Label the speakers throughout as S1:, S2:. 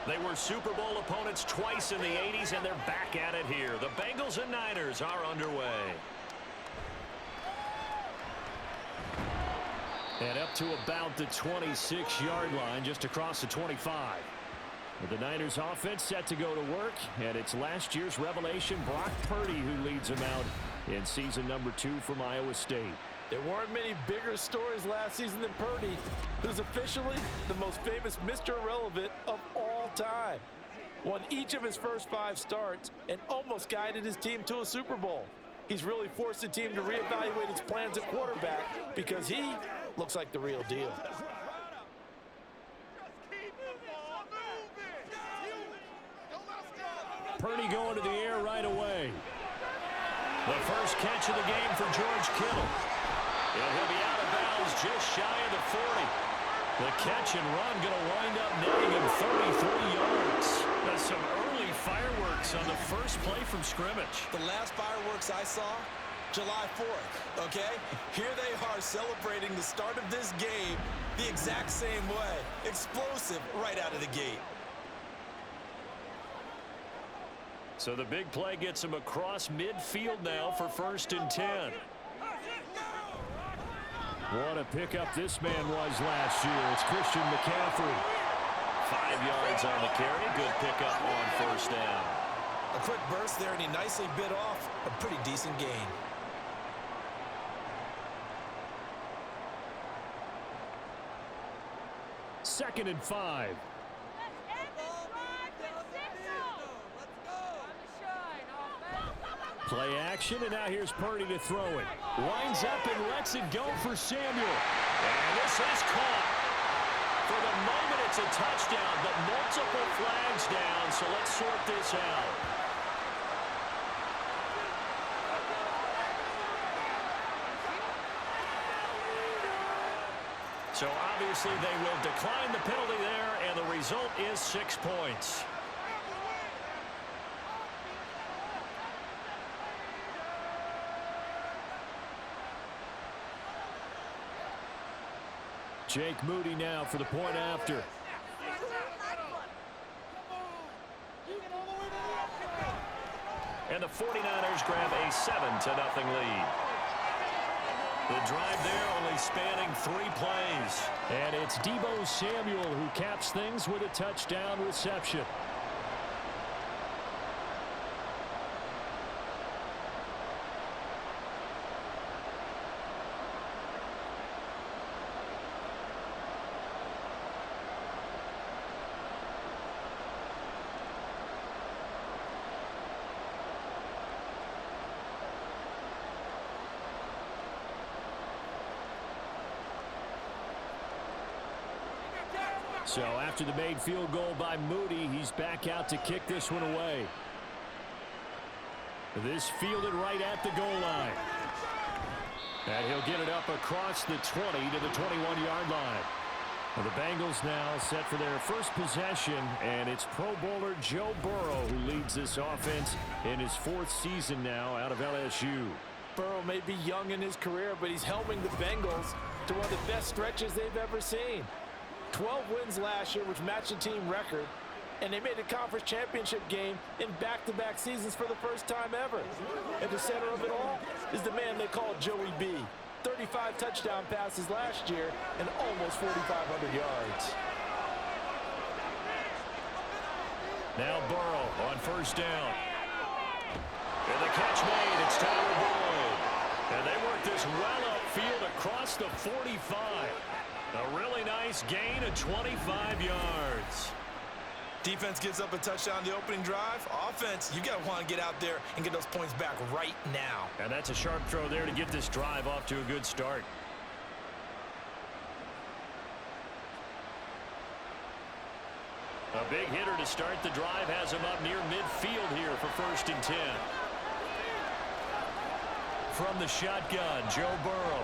S1: They were Super Bowl opponents twice in the 80s, and they're back at it here. The Bengals and Niners are underway. And up to about the 26-yard line, just across the 25. The Niners offense set to go to work, and it's last year's revelation, Brock Purdy, who leads them out in season number 2 from Iowa State.
S2: There weren't many bigger stories last season than Purdy, who's officially the most famous Mr. Irrelevant of all time. Won each of his first 5 starts and almost guided his team to a Super Bowl. He's really forced the team to reevaluate its plans at quarterback because he looks like the real deal.
S1: Purdy going to the air right away. The first catch of the game for George Kittle. And he'll be out of bounds just shy of the 40. The catch and run going to wind up netting him 33 yards. That's some early fireworks on the first play from scrimmage.
S3: The last fireworks I saw, July 4th, okay? Here they are celebrating the start of this game the exact same way. Explosive right out of the gate.
S1: So the big play gets him across midfield now for 1st and 10. What a pickup this man was last year. It's Christian McCaffrey. 5 yards on the carry. Good pickup on 1st down.
S3: A quick burst there, and he nicely bit off a pretty decent gain.
S1: Second and 5. Play action, and now here's Purdy to throw it. Winds up and lets it go for Samuel. And this is caught. For the moment, it's a touchdown, but multiple flags down, so let's sort this out. So obviously they will decline the penalty there, and the result is 6 points. Jake Moody now for the point after. And the 49ers grab a 7-0 lead. The drive there only spanning 3 plays. And it's Deebo Samuel who caps things with a touchdown reception. So after the made field goal by Moody, he's back out to kick this one away. This fielded right at the goal line. And he'll get it up across the 20 to the 21-yard line. Well, the Bengals now set for their first possession, and it's Pro Bowler Joe Burrow who leads this offense in his 4th season now out of LSU.
S2: Burrow may be young in his career, but he's helming the Bengals to one of the best stretches they've ever seen. 12 wins last year, which matched the team record, and they made a conference championship game in back-to-back seasons for the first time ever. At the center of it all is the man they call Joey B. 35 touchdown passes last year and almost 4,500 yards.
S1: Now Burrow on 1st down. And the catch made. It's Tyler Boyd. And they work this well upfield across the 45. A really nice gain of 25 yards.
S3: Defense gives up a touchdown the opening drive. Offense, you got to want to get out there and get those points back right now.
S1: And that's a sharp throw there to get this drive off to a good start. A big hitter to start the drive has him up near midfield here for 1st and 10. From the shotgun, Joe Burrow.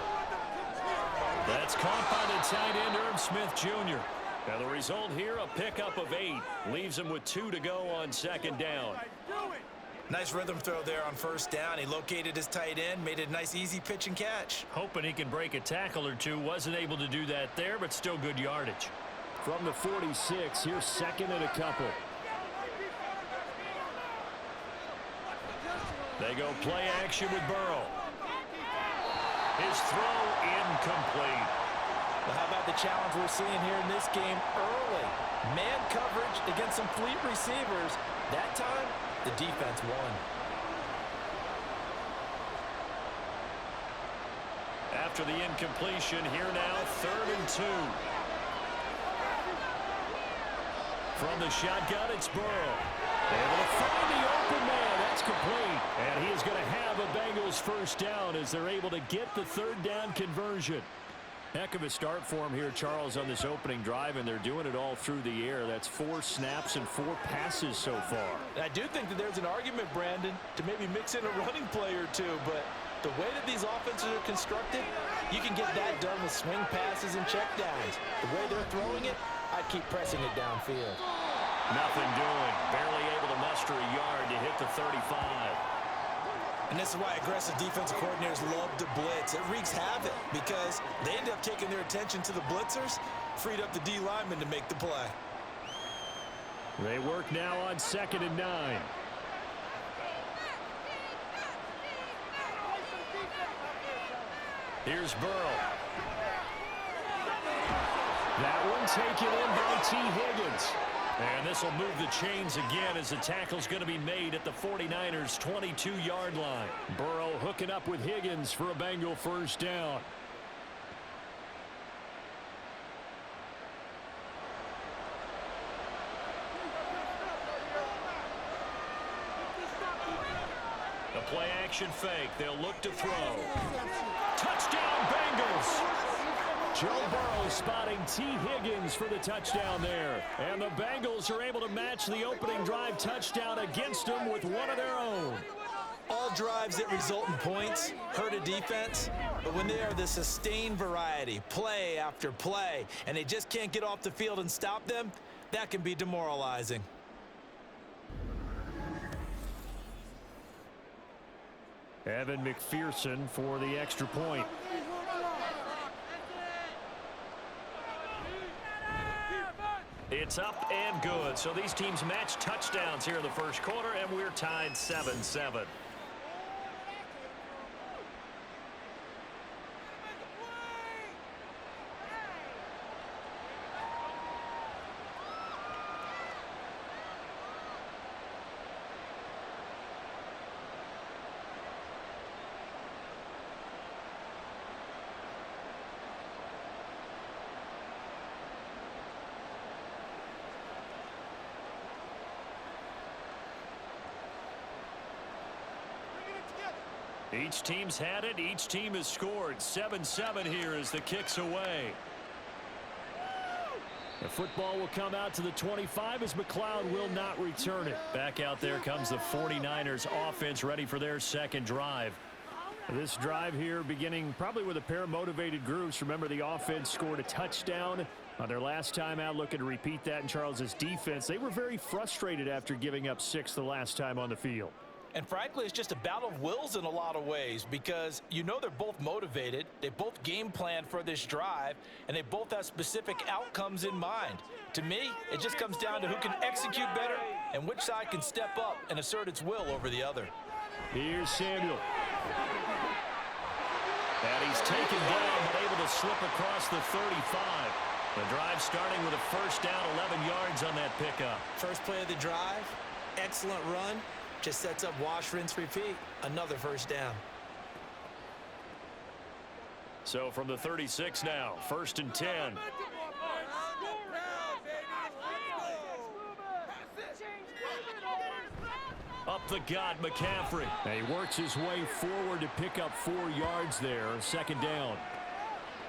S1: That's caught by the tight end, Herb Smith Jr. Now the result here, a pickup of 8. Leaves him with 2 to go on 2nd down.
S3: Nice rhythm throw there on 1st down. He located his tight end, made it a nice easy pitch and catch.
S1: Hoping he can break a tackle or two. Wasn't able to do that there, but still good yardage. From the 46, here's second and a couple. They go play action with Burrow. His throw incomplete.
S2: Well, how about the challenge we're seeing here in this game early? Man coverage against some fleet receivers. That time, the defense won.
S1: After the incompletion, here now, 3rd and 2. From the shotgun, it's Burrow. Able to find the open man. That's complete. And he is going to have a Bengals first down as they're able to get the 3rd down conversion. Heck of a start for him here, Charles, on this opening drive, and they're doing it all through the air. That's 4 snaps and 4 passes so far.
S2: I do think that there's an argument, Brandon, to maybe mix in a running play or two, but the way that these offenses are constructed, you can get that done with swing passes and checkdowns. The way they're throwing it, I'd keep pressing it downfield.
S1: Nothing doing. Barely able to muster a yard to hit the 35.
S3: And this is why aggressive defensive coordinators love to blitz. It wreaks havoc because they end up taking their attention to the blitzers, freed up the D lineman to make the play.
S1: They work now on 2nd and 9. Here's Burrow. That one taken in by T. Higgins. And this will move the chains again as the tackle's going to be made at the 49ers' 22-yard line. Burrow hooking up with Higgins for a Bengal first down. The play action fake. They'll look to throw. Touchdown Bengals! Joe Burrow spotting T. Higgins for the touchdown there. And the Bengals are able to match the opening drive touchdown against them with one of their own.
S3: All drives that result in points hurt a defense, but when they are the sustained variety, play after play, and they just can't get off the field and stop them, that can be demoralizing.
S1: Evan McPherson for the extra point. It's up and good. So these teams match touchdowns here in the first quarter, and we're tied 7-7. Each team's had it. Each team has scored. 7-7 here as the kick's away. The football will come out to the 25 as McLeod will not return it. Back out there comes the 49ers offense ready for their second drive. This drive here beginning probably with a pair of motivated groups. Remember, the offense scored a touchdown on their last time out, looking to repeat that in Charles's defense. They were very frustrated after giving up 6 the last time on the field.
S2: And frankly, it's just a battle of wills in a lot of ways because you know they're both motivated, they both game plan for this drive, and they both have specific outcomes in mind. To me, it just comes down to who can execute better and which side can step up and assert its will over the other.
S1: Here's Samuel. And he's taken down but able to slip across the 35. The drive starting with a first down, 11 yards on that pickup.
S3: First play of the drive, excellent run. Just sets up wash, rinse, repeat. Another first down.
S1: So from the 36 now, 1st and 10. Up the gut, McCaffrey. And he works his way forward to pick up 4 yards there. 2nd down.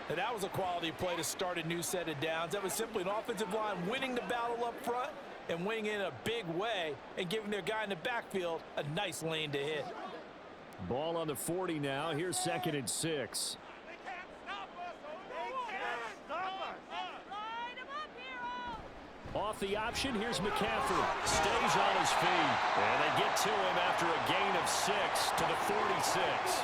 S2: And that was a quality play to start a new set of downs. That was simply an offensive line winning the battle up front and winning in a big way and giving their guy in the backfield a nice lane to hit.
S1: Ball on the 40 now. Here's 2nd and 6. Off the option, here's McCaffrey. Stays on his feet. And they get to him after a gain of 6 to the 46.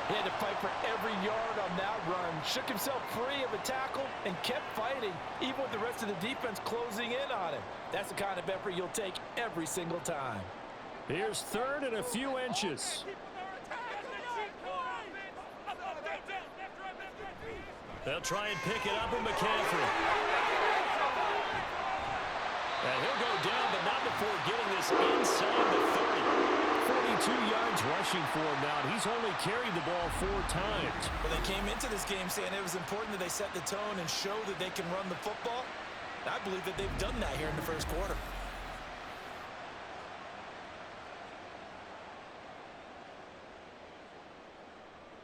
S2: He had to fight for every yard on that run, shook himself free of a tackle, and kept fighting, even with the rest of the defense closing in on him. That's the kind of effort you'll take every single time.
S1: Here's third and a few inches. They'll try and pick it up with McCaffrey. And he'll go down, but not before getting this inside the 30. 42 yards rushing for him now. He's only carried the ball 4 times.
S3: Well, they came into this game saying it was important that they set the tone and show that they can run the football. I believe that they've done that here in the first quarter.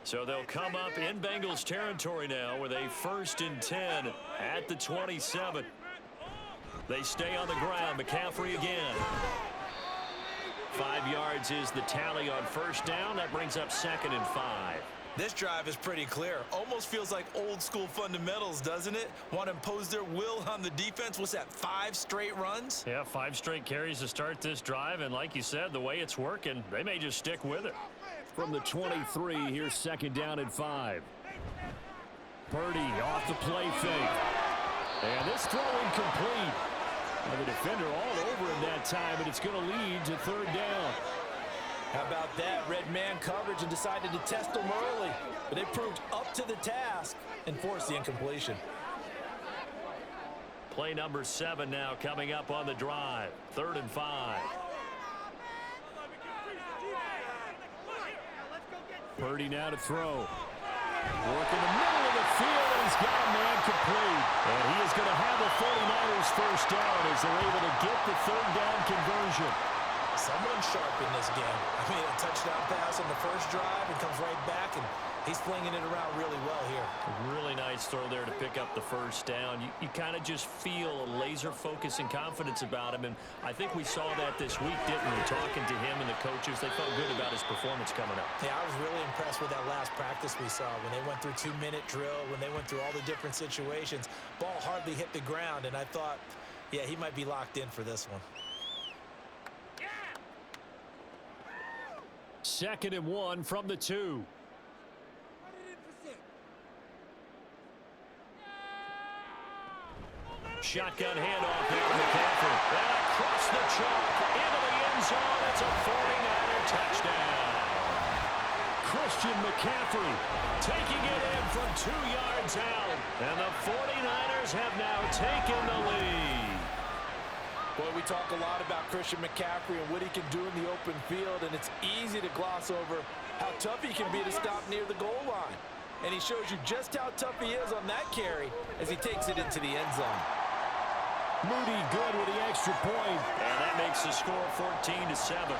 S1: So they'll come up in Bengals territory now with a 1st and 10 at the 27. They stay on the ground. McCaffrey again. 5 yards is the tally on first down. That brings up 2nd and 5.
S3: This drive is pretty clear. Almost feels like old school fundamentals, doesn't it? Want to impose their will on the defense. What's that, 5 straight runs?
S1: Yeah, 5 straight carries to start this drive. And like you said, the way it's working, they may just stick with it. From the 23, here's 2nd down and 5. Purdy off the play fake. And this throw incomplete. And the defender all over him that time, but it's going to lead to 3rd down.
S2: How about that? Red man coverage and decided to test them early. But they proved up to the task and forced the incompletion.
S1: Play number 7 now coming up on the drive. 3rd and 5. Purdy now to throw. Work in the middle of the field, and he's got a man complete. And he is going to have the 49ers first down as they're able to get the 3rd down conversion.
S3: Someone sharp in this game. I mean, a touchdown pass on the first drive and comes right back, and he's flinging it around really well here.
S1: Really nice throw there to pick up the first down. You kind of just feel a laser focus and confidence about him, and I think we saw that this week, didn't we? Talking to him and the coaches, they felt good about his performance coming up.
S3: Yeah, I was really impressed with that last practice we saw when they went through 2-minute drill, when they went through all the different situations. Ball hardly hit the ground, and I thought, yeah, he might be locked in for this one.
S1: 2nd and 1 from the 2. Shotgun handoff here to McCaffrey. And across the chalk into the end zone. It's a 49er touchdown. Christian McCaffrey taking it in from 2 yards out. And the 49ers have now taken the lead.
S2: Boy, we talk a lot about Christian McCaffrey and what he can do in the open field, and it's easy to gloss over how tough he can be to stop near the goal line. And he shows you just how tough he is on that carry as he takes it into the end zone.
S1: Moody good with the extra point. And that makes the score 14-7.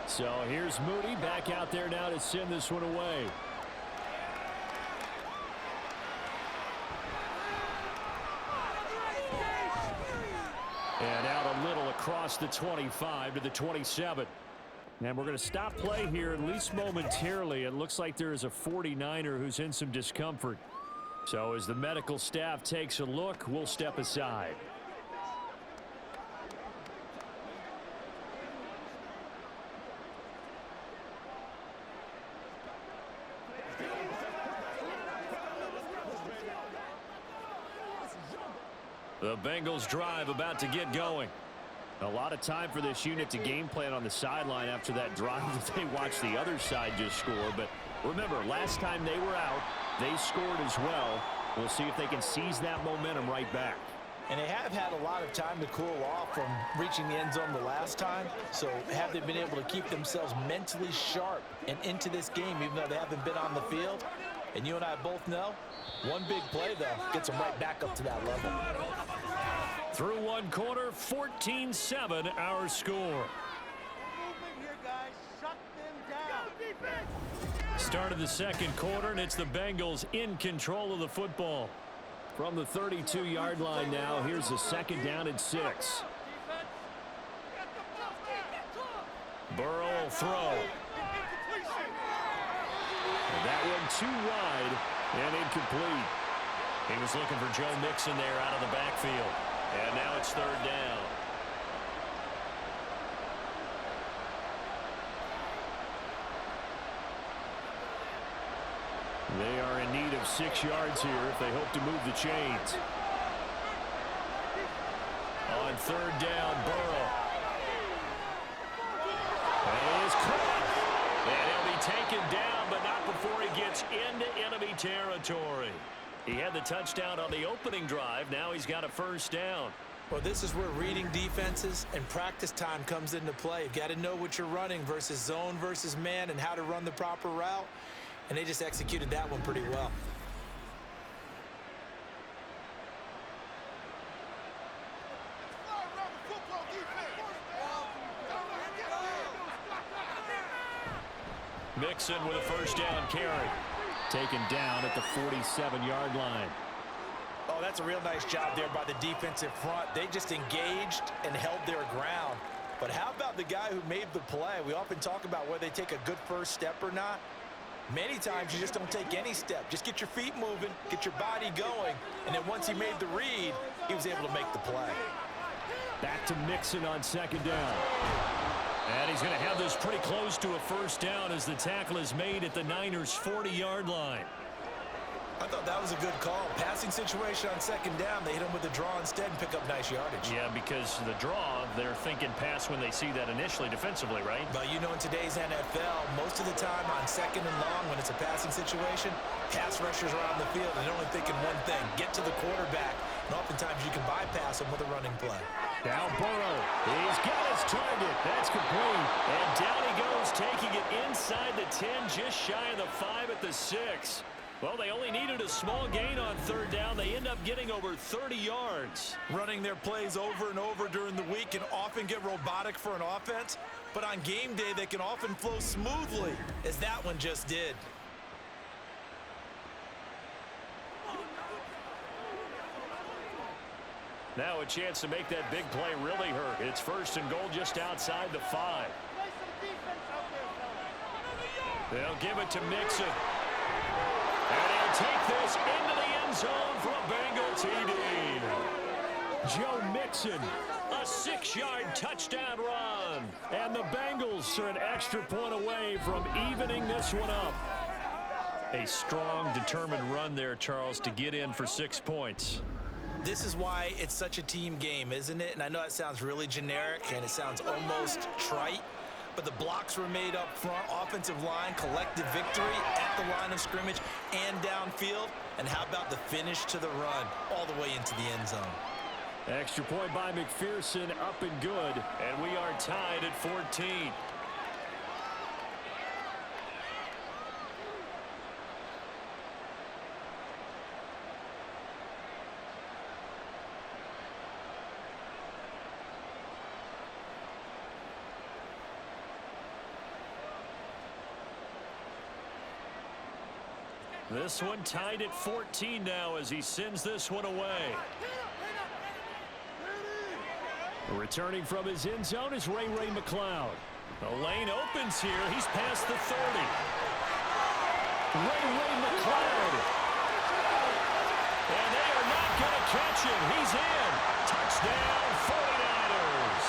S1: So here's Moody back out there now to send this one away. And out a little across the 25 to the 27. And we're going to stop play here, at least momentarily. It looks like there is a 49er who's in some discomfort. So as the medical staff takes a look, we'll step aside. The Bengals drive about to get going. A lot of time for this unit to game plan on the sideline after that drive that they watched the other side just score. But remember, last time they were out, they scored as well. We'll see if they can seize that momentum right back.
S2: And they have had a lot of time to cool off from reaching the end zone the last time. So have they been able to keep themselves mentally sharp and into this game, even though they haven't been on the field? And you and I both know, one big play, though, gets them right back up to that level.
S1: Through one quarter, 14-7 our score. Start of the second quarter, and it's the Bengals in control of the football. From the 32-yard line now, here's a 2nd down and 6. Burrow will throw. And that one too wide and incomplete. He was looking for Joe Mixon there out of the backfield. And now it's 3rd down. They are in need of 6 yards here if they hope to move the chains. On 3rd down, Burrow. And he is caught. And he'll be taken down, but not before he gets into enemy territory. He had the touchdown on the opening drive. Now he's got a 1st down.
S3: Well, this is where reading defenses and practice time comes into play. You've got to know what you're running versus zone versus man and how to run the proper route. And they just executed that one pretty well.
S1: Mixon with a 1st down carry. Taken down at the 47-yard line.
S3: Oh, that's a real nice job there by the defensive front. They just engaged and held their ground. But how about the guy who made the play? We often talk about whether they take a good first step or not. Many times you just don't take any step. Just get your feet moving, get your body going, and then once he made the read, he was able to make the play.
S1: Back to Mixon on 2nd down. And he's going to have this pretty close to a 1st down as the tackle is made at the Niners' 40-yard line.
S3: I thought that was a good call. Passing situation on 2nd down, they hit him with a draw instead and pick up nice yardage.
S1: Yeah, because the draw, they're thinking pass when they see that initially defensively, right?
S3: But you know, in today's NFL, most of the time on 2nd and long, when it's a passing situation, pass rushers are on the field and they're only thinking one thing, get to the quarterback. And oftentimes you can bypass them with a running play.
S1: Now Burrow, he's got his target. That's complete. And down he goes, taking it inside the 10, just shy of the 5 at the 6. Well, they only needed a small gain on 3rd down. They end up getting over 30 yards.
S3: Running their plays over and over during the week can often get robotic for an offense, but on game day they can often flow smoothly, as that one just did.
S1: Now a chance to make that big play really hurt. It's 1st and goal just outside the 5. They'll give it to Mixon. And he'll take this into the end zone for a Bengal TD. Joe Mixon, a 6-yard touchdown run. And the Bengals are an extra point away from evening this one up. A strong, determined run there, Charles, to get in for 6 points.
S3: This is why it's such a team game, isn't it? And I know it sounds really generic and it sounds almost trite, but the blocks were made up front, offensive line, collective victory at the line of scrimmage and downfield. And how about the finish to the run all the way into the end zone?
S1: Extra point by McPherson, up and good. And we are tied at 14. This one tied at 14 now as he sends this one away. Returning from his end zone is Ray McLeod. The lane opens here. He's past the 30. Ray McLeod. And they are not going to catch him. He's in. Touchdown, 49ers.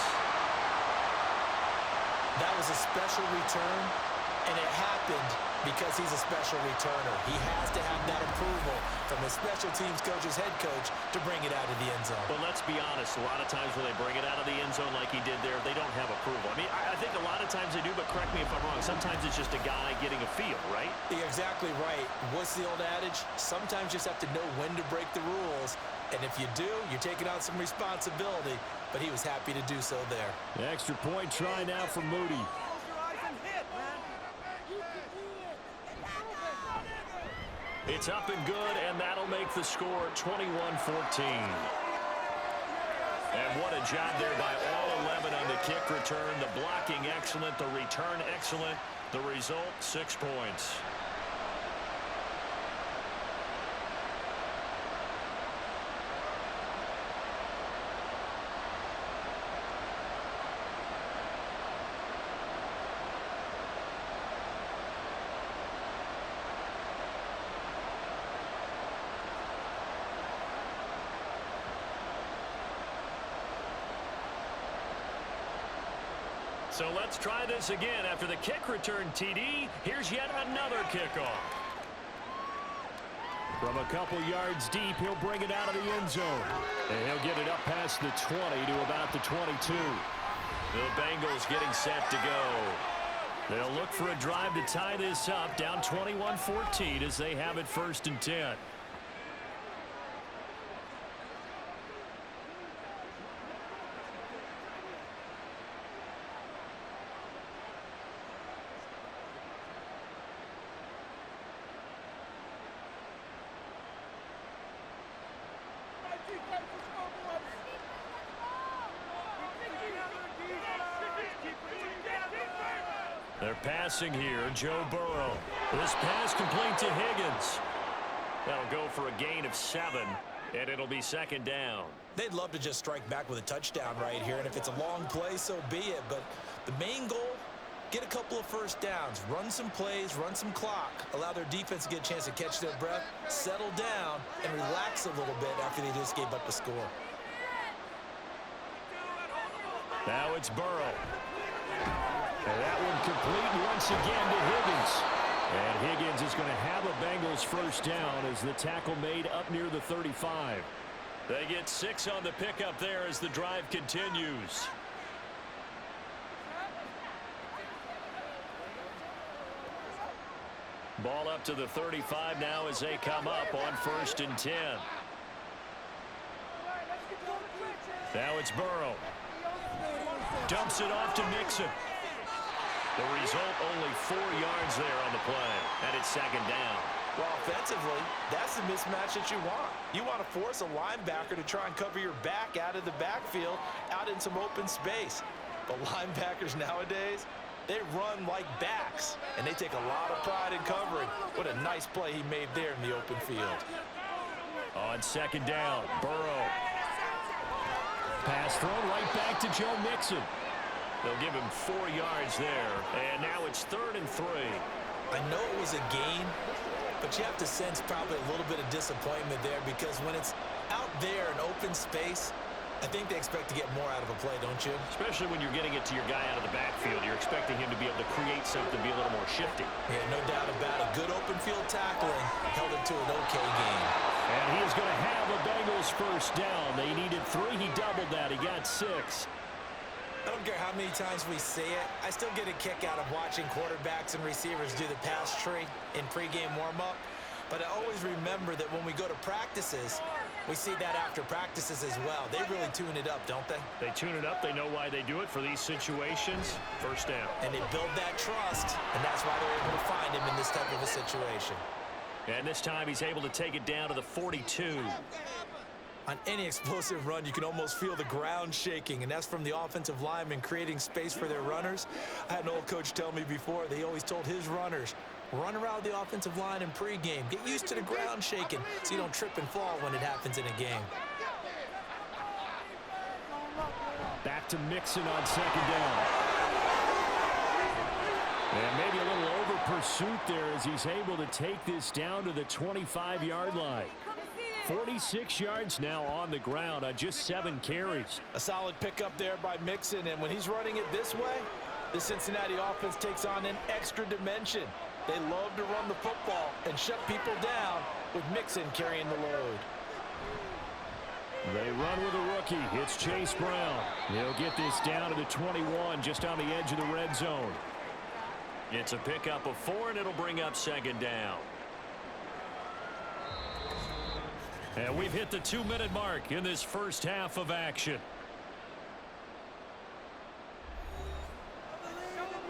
S3: That was a special return, and it happened because he's a special returner. He has to have that approval from his special teams coach's head coach to bring it out of the end zone.
S1: Well, let's be honest. A lot of times when they bring it out of the end zone like he did there, they don't have approval. I mean, I think a lot of times they do, but correct me if I'm wrong. Sometimes it's just a guy getting a feel, right?
S3: You're exactly right. What's the old adage? Sometimes you just have to know when to break the rules. And if you do, you're taking on some responsibility. But he was happy to do so there.
S1: The extra point try now for Moody. It's up and good, and that'll make the score 21-14. And what a job there by all 11 on the kick return. The blocking excellent, the return excellent. The result, 6 points. So let's try this again. After the kick return TD, here's yet another kickoff. From a couple yards deep, he'll bring it out of the end zone. And he'll get it up past the 20 to about the 22. The Bengals getting set to go. They'll look for a drive to tie this up, down 21-14 as they have it 1st and 10. They're passing here, Joe Burrow. This pass complete to Higgins. That'll go for a gain of 7, and it'll be 2nd down.
S3: They'd love to just strike back with a touchdown right here, and if it's a long play, so be it. But the main goal, get a couple of first downs, run some plays, run some clock, allow their defense to get a chance to catch their breath, settle down, and relax a little bit after they just gave up the score.
S1: Now it's Burrow. And that one complete once again to Higgins. And Higgins is going to have a Bengals 1st down as the tackle made up near the 35. They get 6 on the pickup there as the drive continues. Ball up to the 35 now as they come up on 1st and 10. Now it's Burrow. Dumps it off to Mixon. The result, only 4 yards there on the play, and it's 2nd down.
S3: Well, offensively, that's the mismatch that you want. You want to force a linebacker to try and cover your back out of the backfield, out in some open space. But linebackers nowadays, they run like backs, and they take a lot of pride in covering. What a nice play he made there in the open field.
S1: On 2nd down, Burrow. Pass thrown right back to Joe Mixon. They'll give him 4 yards there, and now it's 3rd and 3.
S3: I know it was a gain, but you have to sense probably a little bit of disappointment there because when it's out there in open space, I think they expect to get more out of a play, don't you?
S1: Especially when you're getting it to your guy out of the backfield. You're expecting him to be able to create something, be a little more shifty.
S3: Yeah, no doubt about it. Good open field tackling held it to an okay game.
S1: And he is going to have a Bengals 1st down. They needed 3. He doubled that. He got 6.
S3: I don't care how many times we see it. I still get a kick out of watching quarterbacks and receivers do the pass tree in pregame warm-up. But I always remember that when we go to practices, we see that after practices as well. They really tune it up, don't they?
S1: They tune it up. They know why they do it for these situations. 1st down.
S3: And they build that trust, and that's why they're able to find him in this type of a situation.
S1: And this time he's able to take it down to the 42.
S3: On any explosive run, you can almost feel the ground shaking, and that's from the offensive linemen creating space for their runners. I had an old coach tell me before, they always told his runners, run around the offensive line in pregame. Get used to the ground shaking so you don't trip and fall when it happens in a game.
S1: Back to Mixon on 2nd down. And maybe a little over pursuit there as he's able to take this down to the 25-yard line. 46 yards now on the ground on just 7 carries.
S2: A solid pickup there by Mixon, and when he's running it this way, the Cincinnati offense takes on an extra dimension. They love to run the football and shut people down with Mixon carrying the load.
S1: They run with a rookie. It's Chase Brown. He'll get this down to the 21, just on the edge of the red zone. It's a pickup of 4, and it'll bring up 2nd down. And we've hit the 2-minute mark in this 1st half of action.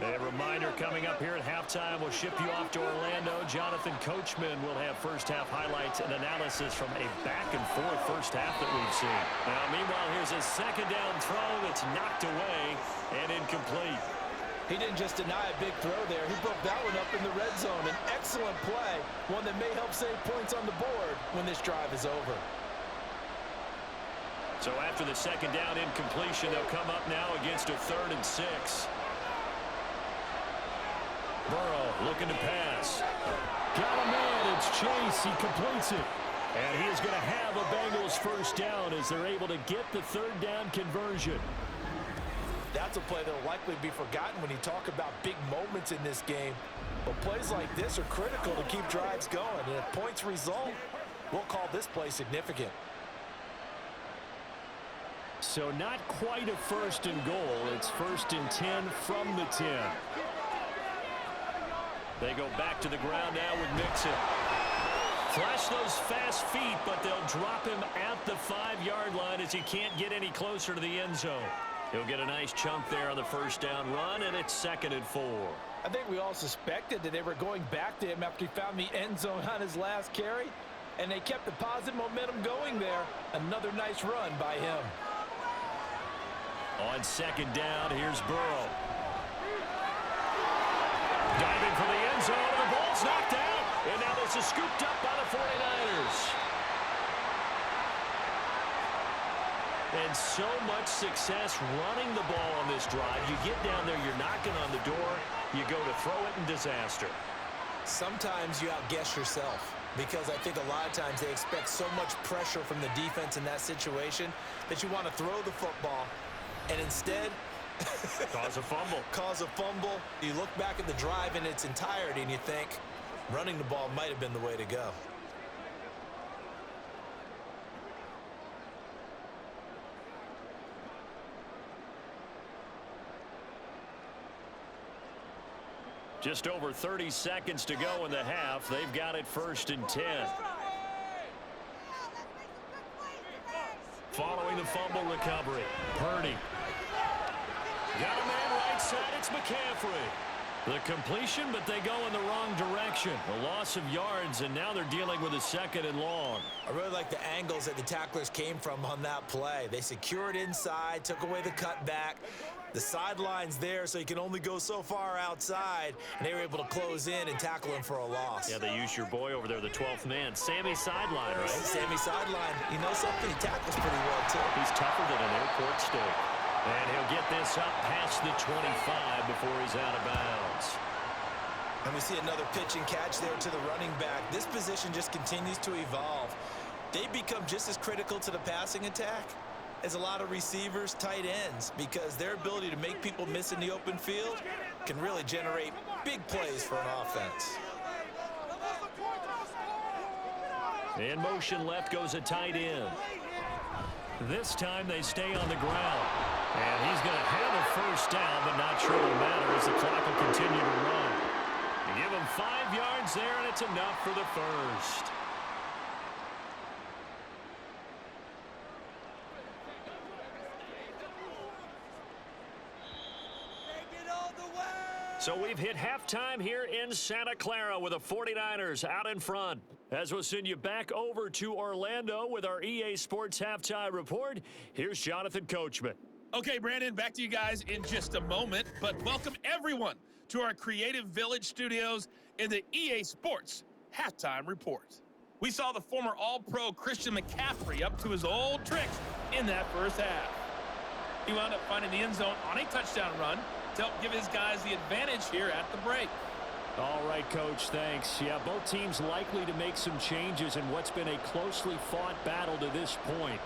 S1: A reminder coming up here at halftime, we'll ship you off to Orlando. Jonathan Coachman will have 1st half highlights and analysis from a back-and-forth 1st half that we've seen. Now, meanwhile, here's a 2nd down throw that's knocked away and incomplete.
S2: He didn't just deny a big throw there. He broke that one up in the red zone. An excellent play, one that may help save points on the board when this drive is over.
S1: So after the 2nd down incompletion, they'll come up now against a 3rd and 6. Burrow looking to pass. Got a man. It's Chase. He completes it. And he is going to have a Bengals 1st down as they're able to get the 3rd down conversion.
S2: That's a play that will likely be forgotten when you talk about big moments in this game. But plays like this are critical to keep drives going. And if points result, we'll call this play significant.
S1: So not quite a first and goal. It's 1st and 10 from the 10. They go back to the ground now with Mixon. Flash those fast feet, but they'll drop him at the 5-yard line as he can't get any closer to the end zone. He'll get a nice chunk there on the first down run, and it's 2nd and 4.
S2: I think we all suspected that they were going back to him after he found the end zone on his last carry, and they kept the positive momentum going there. Another nice run by him.
S1: On 2nd down, here's Burrow. Diving for the end zone, and the ball's knocked out. And now this is scooped up by the 49ers. And so much success running the ball on this drive. You get down there, you're knocking on the door. You go to throw it in disaster.
S3: Sometimes you outguess yourself because I think a lot of times they expect so much pressure from the defense in that situation that you want to throw the football and instead
S1: Cause a fumble.
S3: Cause a fumble. You look back at the drive in its entirety and you think running the ball might have been the way to go.
S1: Just over 30 seconds to go in the half. They've got it 1st and 10. Following the fumble recovery, Purdy. Got a man right side, it's McCaffrey. The completion, but they go in the wrong direction. A loss of yards, and now they're dealing with a 2nd and long.
S3: I really like the angles that the tacklers came from on that play. They secured inside, took away the cutback. The sideline's there, so you can only go so far outside, and they were able to close in and tackle him for a loss.
S1: Yeah, they used your boy over there, the 12th man. Sammy Sideline, right?
S3: Sammy Sideline. You know something? He tackles pretty well, too.
S1: He's tougher than an airport steak. And he'll get this up past the 25 before he's out of bounds.
S3: And we see another pitch and catch there to the running back. This position just continues to evolve. They become just as critical to the passing attack as a lot of receivers, tight ends, because their ability to make people miss in the open field can really generate big plays for an offense.
S1: In motion left goes a tight end. This time they stay on the ground. And he's going to have a first down, but not sure it'll matter as the clock will continue to run. You give him 5 yards there, and it's enough for the first. So we've hit halftime here in Santa Clara with the 49ers out in front. As we'll send you back over to Orlando with our EA Sports Halftime Report, here's Jonathan Coachman.
S4: Okay, Brandon, back to you guys in just a moment, but welcome everyone to our Creative Village studios in the EA Sports Halftime Report. We saw the former All-Pro Christian McCaffrey up to his old tricks in that first half. He wound up finding the end zone on a touchdown run to help give his guys the advantage here at the break.
S1: All right, Coach, thanks. Yeah, both teams likely to make some changes in what's been a closely fought battle to this point.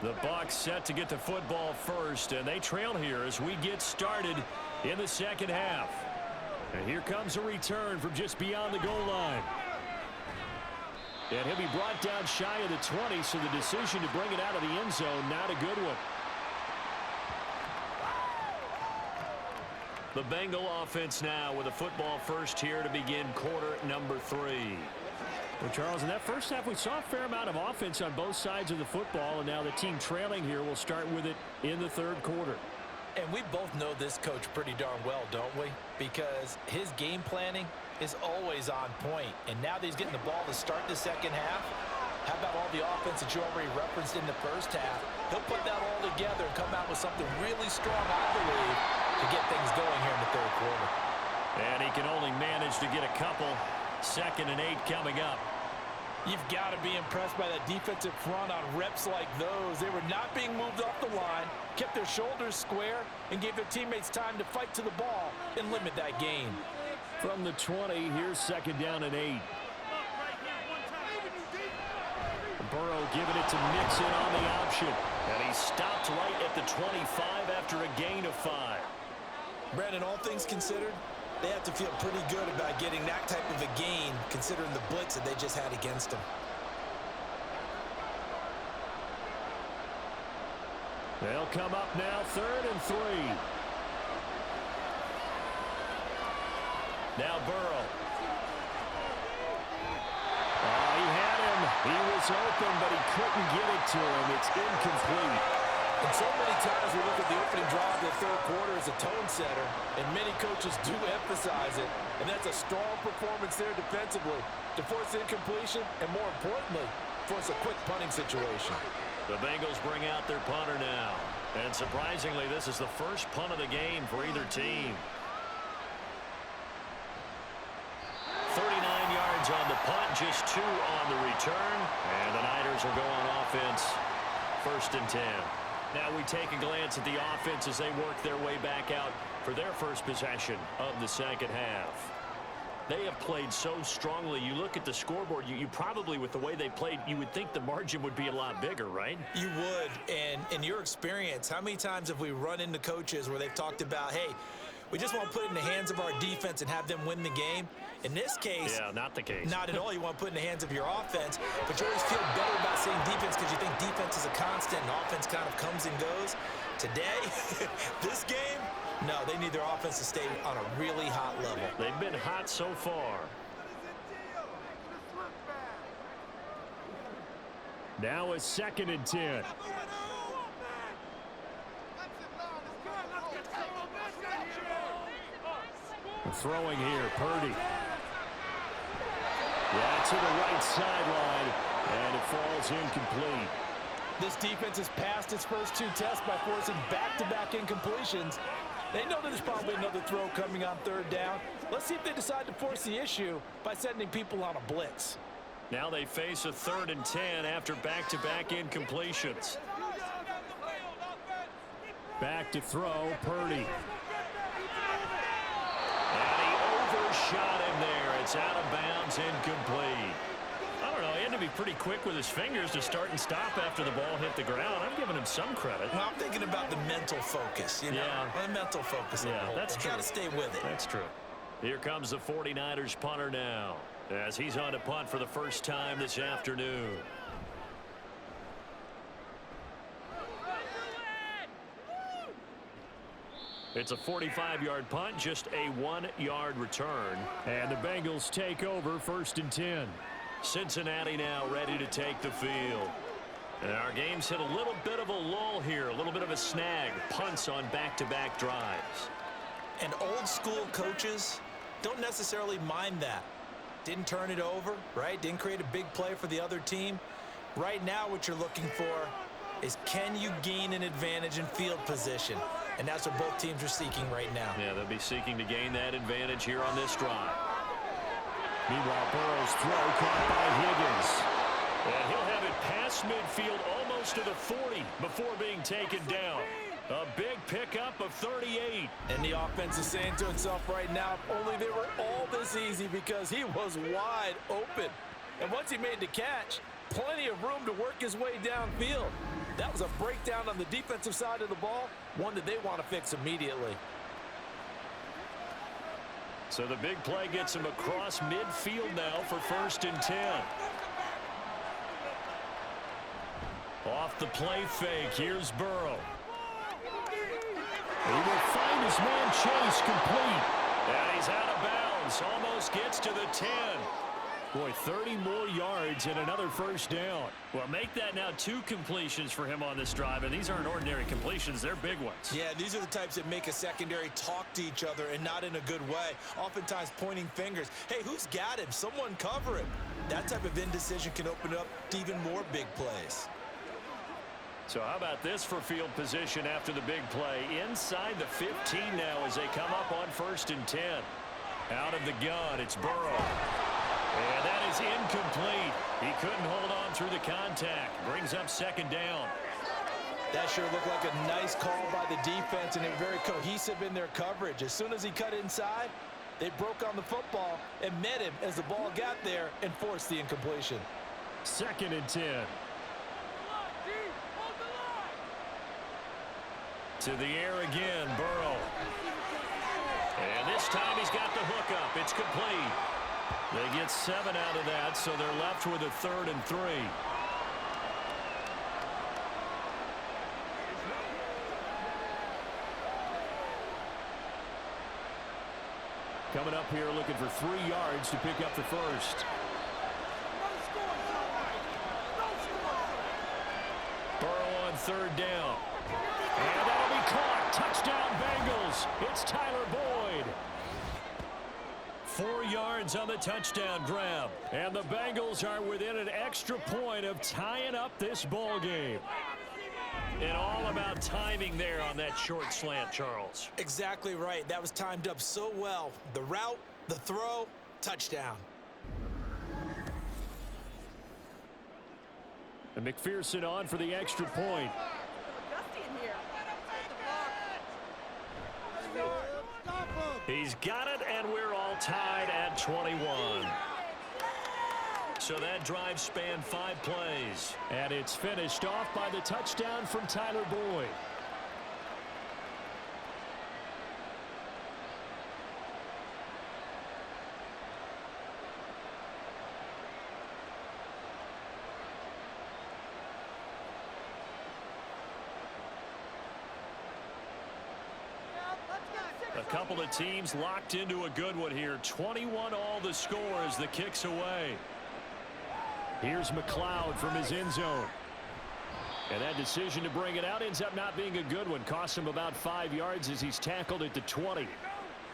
S1: The Bucs set to get the football first, and they trail here as we get started in the second half. And here comes a return from just beyond the goal line. And he'll be brought down shy of the 20, so the decision to bring it out of the end zone, not a good one. The Bengal offense now with a football first here to begin quarter number 3. Well, Charles, in that first half, we saw a fair amount of offense on both sides of the football, and now the team trailing here will start with it in the third quarter.
S2: And we both know this coach pretty darn well, don't we? Because his game planning is always on point. And now that he's getting the ball to start the second half, how about all the offense that you already referenced in the first half? He'll put that all together and come out with something really strong, I believe, to get things going here in the third quarter.
S1: And he can only manage to get a couple. 2nd and 8 coming up.
S2: You've got to be impressed by that defensive front on reps like those. They were not being moved off the line, kept their shoulders square, and gave their teammates time to fight to the ball and limit that gain.
S1: From the 20, here's 2nd down and 8. Burrow giving it to Mixon on the option. And he stopped right at the 25 after a gain of 5.
S3: Brandon, all things considered, they have to feel pretty good about getting that type of a gain, considering the blitz that they just had against them.
S1: They'll come up now, 3rd and 3. Now Burrow. He had him. He was open, but he couldn't get it to him. It's incomplete.
S2: And so many times we look at the opening drive of the 3rd quarter as a tone setter, and many coaches do emphasize it, and that's a strong performance there defensively to force incompletion and, more importantly, force a quick punting situation.
S1: The Bengals bring out their punter now. And surprisingly, this is the first punt of the game for either team. 39 yards on the punt, just 2 on the return. And the Niners will go on offense, 1st and 10. Now we take a glance at the offense as they work their way back out for their first possession of the 2nd half. They have played so strongly. You look at the scoreboard, you probably, with the way they played, you would think the margin would be a lot bigger, right?
S3: You would. And in your experience, how many times have we run into coaches where they've talked about, hey, we just want to put it in the hands of our defense and have them win the game? In this case,
S1: yeah, not the case.
S3: Not at all. You want to put it in the hands of your offense, but you always feel better about saying defense because you think defense is a constant and offense kind of comes and goes. Today, this game, no, they need their offense to stay on a really hot level.
S1: They've been hot so far. Now a 2nd and 10. Throwing here, Purdy. Yeah, to the right sideline, and it falls incomplete.
S2: This defense has passed its first 2 tests by forcing back-to-back incompletions. They know that there's probably another throw coming on 3rd down. Let's see if they decide to force the issue by sending people on a blitz.
S1: Now they face a 3rd and 10 after back-to-back incompletions. Back to throw, Purdy. And he overshot him there. It's out of bounds, incomplete. I don't know, he had to be pretty quick with his fingers to start and stop after the ball hit the ground. I'm giving him some credit.
S3: Well, I'm thinking about the mental focus, you know?
S1: Yeah.
S3: The mental focus.
S1: Yeah, that's true.
S3: Got to stay with it.
S1: That's true. Here comes the 49ers punter now, as he's on to punt for the first time this afternoon. It's a 45-yard punt, just a 1-yard return. And the Bengals take over, 1st and 10. Cincinnati now ready to take the field. And our game's hit a little bit of a lull here, a little bit of a snag. Punts on back-to-back drives.
S3: And old school coaches don't necessarily mind that. Didn't turn it over, right? Didn't create a big play for the other team. Right now what you're looking for is, can you gain an advantage in field position? And that's what both teams are seeking right now.
S1: Yeah, they'll be seeking to gain that advantage here on this drive. Meanwhile, Burrow's throw caught by Higgins. And he'll have it past midfield almost to the 40 before being taken down. A big pickup of 38.
S2: And the offense is saying to itself right now, if only they were all this easy, because he was wide open. And once he made the catch, plenty of room to work his way downfield. That was a breakdown on the defensive side of the ball, one that they want to fix immediately.
S1: So the big play gets him across midfield now for 1st and 10. Off the play fake, here's Burrow. He will find his man Chase complete. And he's out of bounds, almost gets to the 10. Boy, 30 more yards and another 1st down. Well, make that now 2 completions for him on this drive, and these aren't ordinary completions. They're big ones.
S3: Yeah, these are the types that make a secondary talk to each other, and not in a good way. Oftentimes pointing fingers. Hey, who's got him? Someone cover him. That type of indecision can open up to even more big plays.
S1: So how about this for field position after the big play? Inside the 15 now as they come up on 1st and 10. Out of the gun, it's Burrow. And that is incomplete. He couldn't hold on through the contact. Brings up second down.
S3: That sure looked like a nice call by the defense, and they're very cohesive in their coverage. As soon as he cut inside, they broke on the football and met him as the ball got there and forced the incompletion.
S1: 2nd and 10. To the air again, Burrow. And this time he's got the hook up. It's complete. They get 7 out of that, so they're left with a 3rd and 3. Coming up here looking for 3 yards to pick up the first. Burrow on 3rd down. And that'll be caught. Touchdown Bengals. It's Tyler Boyd. 4 yards on the touchdown grab. And the Bengals are within an extra point of tying up this ball game. And all about timing there on that short slant, Charles.
S3: Exactly right. That was timed up so well. The route, the throw, touchdown.
S1: And McPherson on for the extra point. He's got it, and we're all tied at 21. So that drive spanned 5 plays. And it's finished off by the touchdown from Tyler Boyd. A couple of teams locked into a good one here. 21 all the score as the kick's away. Here's McLeod from his end zone. And that decision to bring it out ends up not being a good one. Costs him about 5 yards as he's tackled at the 20.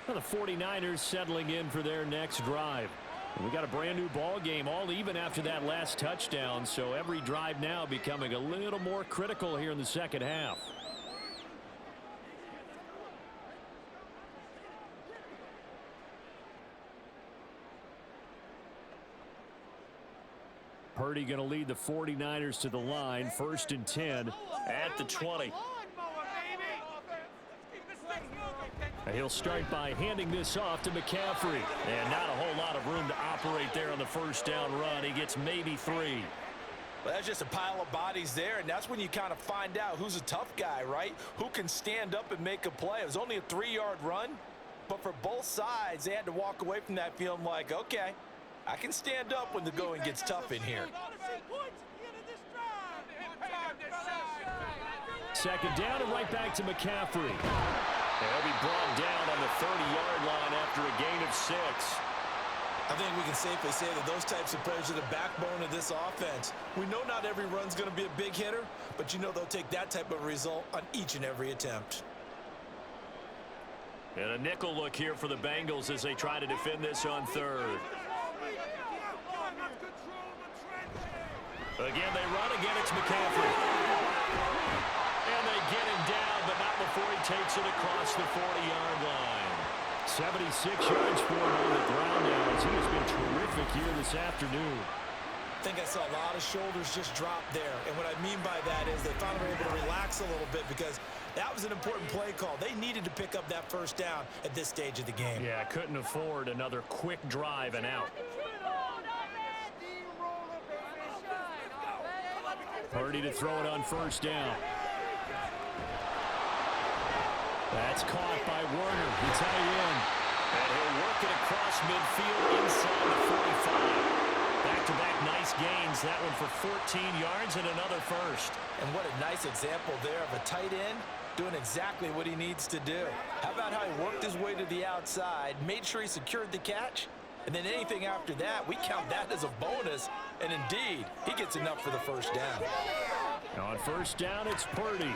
S1: Well, the 49ers settling in for their next drive. And we got a brand new ball game, all even after that last touchdown. So every drive now becoming a little more critical here in the second half. Purdy going to lead the 49ers to the line. 1st and 10 at the 20. And he'll start by handing this off to McCaffrey. And not a whole lot of room to operate there on the first down run. He gets maybe 3.
S3: Well, that's just a pile of bodies there, and that's when you kind of find out who's a tough guy, right? Who can stand up and make a play. It was only a 3-yard run, but for both sides, they had to walk away from that feeling like, okay, I can stand up when the going gets tough in here.
S1: 2nd down and right back to McCaffrey. And he'll be brought down on the 30-yard line after a gain of 6.
S3: I think we can safely say that those types of players are the backbone of this offense. We know not every run's going to be a big hitter, but you know they'll take that type of result on each and every attempt.
S1: And a nickel look here for the Bengals as they try to defend this on 3rd. Again, they run. Again, it's McCaffrey. And they get him down, but not before he takes it across the 40-yard line. 76 yards for him on the ground now as he has been terrific here this afternoon.
S3: I think I saw a lot of shoulders just drop there. And what I mean by that is they finally were able to relax a little bit because that was an important play call. They needed to pick up that first down at this stage of the game.
S1: Yeah, couldn't afford another quick drive and out. Purdy to throw it on first down. That's caught by Warner. The tight end. And he'll work it across midfield inside the 45. Back-to-back nice gains. That one for 14 yards and another first.
S3: And what a nice example there of a tight end doing exactly what he needs to do. How about how he worked his way to the outside, made sure he secured the catch, and then anything after that, we count that as a bonus. And indeed, he gets enough for the first down.
S1: On first down, it's Purdy.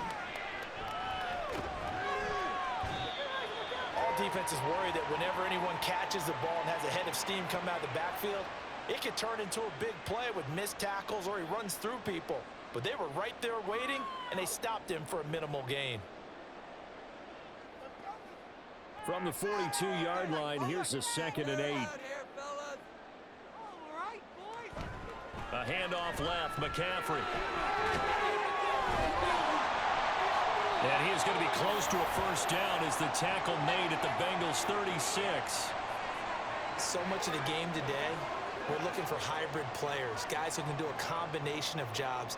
S3: All defenses worry that whenever anyone catches the ball and has a head of steam come out of the backfield, it could turn into a big play with missed tackles or he runs through people. But they were right there waiting, and they stopped him for a minimal gain.
S1: From the 42-yard line, here's a 2nd and 8. A handoff left, McCaffrey. And he is going to be close to a first down as the tackle made at the Bengals 36.
S3: So much of the game today, we're looking for hybrid players, guys who can do a combination of jobs.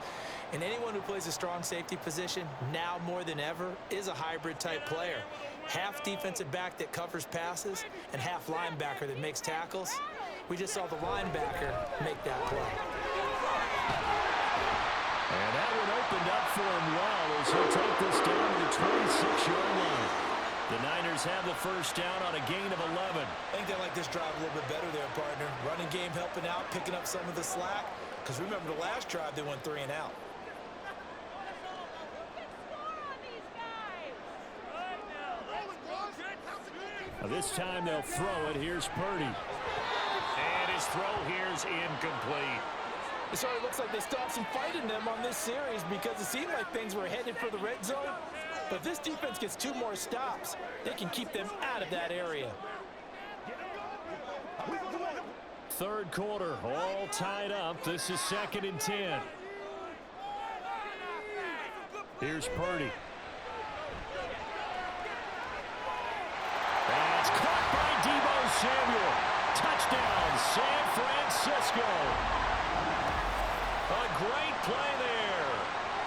S3: And anyone who plays a strong safety position, now more than ever, is a hybrid type player. Half defensive back that covers passes and half linebacker that makes tackles. We just saw the linebacker make that play.
S1: And that one opened up for him well as he'll take this down to the 26-yard line. The Niners have the first down on a gain of 11.
S3: I think they like this drive a little bit better there, partner. Running game helping out, picking up some of the slack. Because remember the last drive, they went 3 and out.
S1: This time they'll throw it. Here's Purdy. And his throw here's incomplete.
S2: It sort of looks like they still have some fight in them on this series because it seemed like things were headed for the red zone. But if this defense gets 2 more stops, they can keep them out of that area.
S1: Third quarter, all tied up. This is 2nd and 10. Here's Purdy. That's caught by Deebo Samuel. Touchdown, San Francisco. A great play there.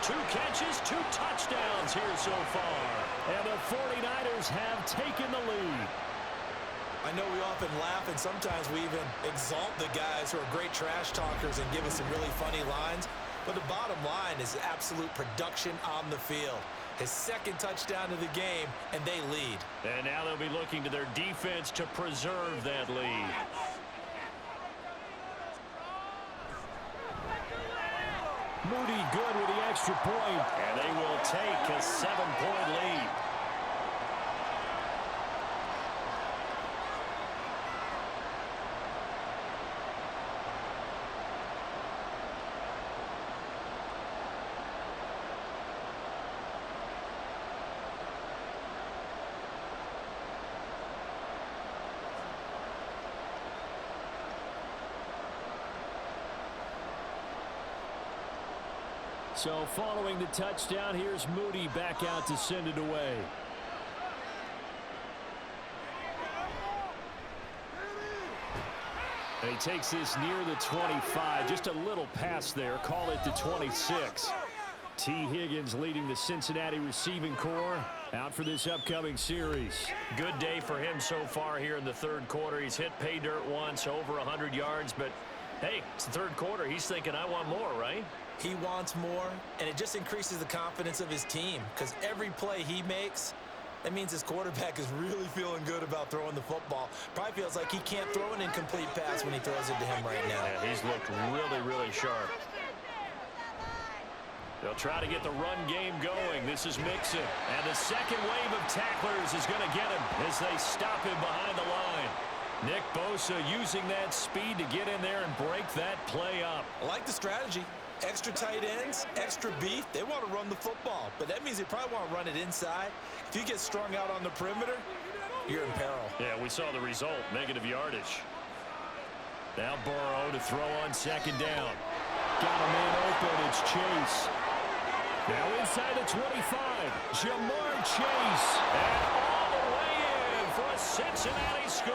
S1: 2 catches, 2 touchdowns here so far. And the 49ers have taken the lead.
S3: I know we often laugh and sometimes we even exalt the guys who are great trash talkers and give us some really funny lines. But the bottom line is absolute production on the field. His 2nd touchdown of the game, and they lead.
S1: And now they'll be looking to their defense to preserve that lead. Moody good with the extra point. And they will take a 7-point lead. So following the touchdown, here's Moody back out to send it away. And he takes this near the 25. Just a little pass there. Call it the 26. T. Higgins leading the Cincinnati receiving corps out for this upcoming series. Good day for him so far here in the third quarter. He's hit pay dirt once, over 100 yards. But, hey, it's the third quarter. He's thinking, I want more, right?
S3: He wants more, and it just increases the confidence of his team because every play he makes, that means his quarterback is really feeling good about throwing the football. Probably feels like he can't throw an incomplete pass when he throws it to him right now.
S1: Yeah, he's looked really, really sharp. They'll try to get the run game going. This is Mixon. And the second wave of tacklers is going to get him as they stop him behind the line. Nick Bosa using that speed to get in there and break that play up.
S3: I like the strategy. Extra tight ends, extra beef. They want to run the football, but that means they probably want to run it inside. If you get strung out on the perimeter, you're in peril.
S1: Yeah, we saw the result, negative yardage. Now Burrow to throw on 2nd down. Got a man open, it's Chase. Now inside the 25, Jamar Chase. And all the way in for a Cincinnati score.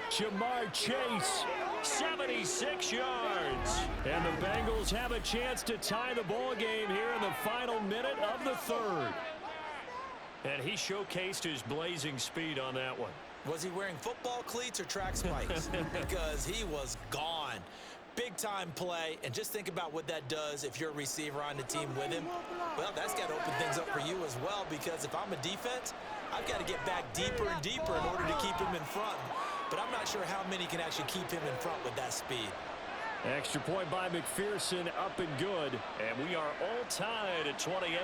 S1: Jamar Chase, 76 yards. And the Bengals have a chance to tie the ball game here in the final minute of the third. And he showcased his blazing speed on that one.
S3: Was he wearing football cleats or track spikes? Because he was gone. Big-time play, and just think about what that does if you're a receiver on the team with him. Well, that's got to open things up for you as well, because if I'm a defense, I've got to get back deeper and deeper in order to keep him in front. But I'm not sure how many can actually keep him in front with that speed.
S1: Extra point by McPherson, up and good. And we are all tied at 28.